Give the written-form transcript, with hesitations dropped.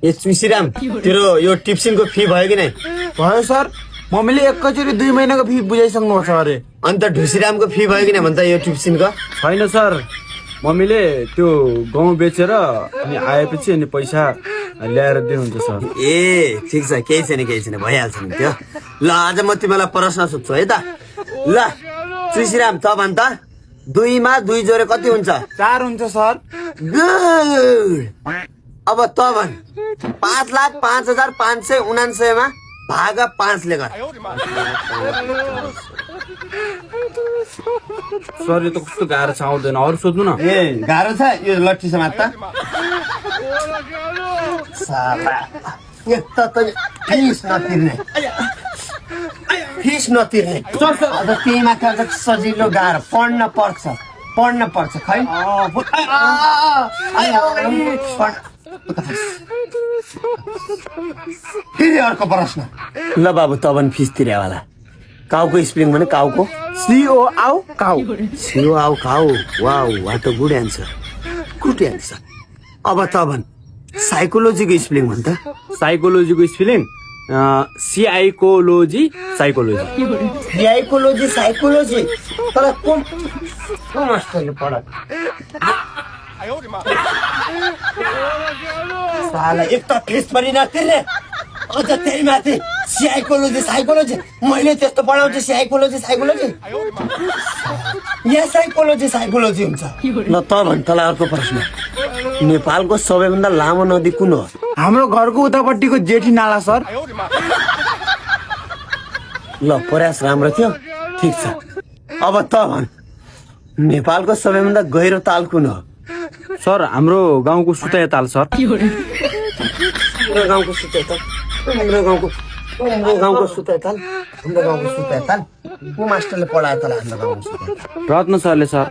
ए तुलसीराम तेरो यो टिप्सिनको फी भयो कि नै? भयो सर, मम्मीले एकैचोटि 2 महिनाको फी बुझाइसक्नु छ अरे। अन्त ढुसीरामको फी भयो कि नै भन्छ यो टिप्सिनको? छैन सर, मम्मीले त्यो गाउँ बेचेर अनि आएपछि अनि पैसा ल्याएर दिनुहुन्छ सर। ए ठिक छ, केही छैन भइहाल्छ नि त्यो। ल आज म तिमीलाई प्रश्न सोध्छु है त। ल तुलसीराम त भन् त 2 मा 2 जोडे कति हुन्छ? 4 हुन्छ सर। गुड। अब त भन् 5,05,599 मा भाग 5 ले गर। सर यो त कस्तो गाह्रो छ, आउँदैन। अरू सोध्नु न। ए गाह्रो छ यो लट्ठी समात त। साला एक त फिस नतिर्ने अझ त्यही माथि अझ सजिलो गाह्रो पढ्न पर्छ खै। फेरि अर्को प्रश्न। ल बाबु तबन फिस तिरेवाला काउको स्पेलिङ भने काउको CO आउ काउ। सियो आउ काउ। Wow what a good answer. अब तबन साइकोलोजीको स्पेलिङ भन् त। साइकोलोजीको स्पेलिङ साइकोलोजी। साइकोलोजी तर कुन मास्टरले पढा? साला एक त फिस पनि नतिर्ने अझ त्यही माथि साइकोलोजी। मैले त्यस्तो पढाउँछु साइकोलोजी यहाँ साइकोलोजी हुन्छ। ल त भन् तँलाई अर्को प्रश्न। नेपालको सबैभन्दा लामो नदी कुन हो? हाम्रो घरको उतापट्टिको जेठी नाला सर। ल प्रयास राम्रो थियो, ठिक छ। अब त भन् नेपालको सबैभन्दा गहिरो ताल कुन हो? सर हाम्रो गाउँको सुताया ताल सर। हाम्रो गाउँको सुताया ताल को मास्टरले पढायो तँलाई हाम्रो गाउँको सुताया ताल? रत्न सरले सर।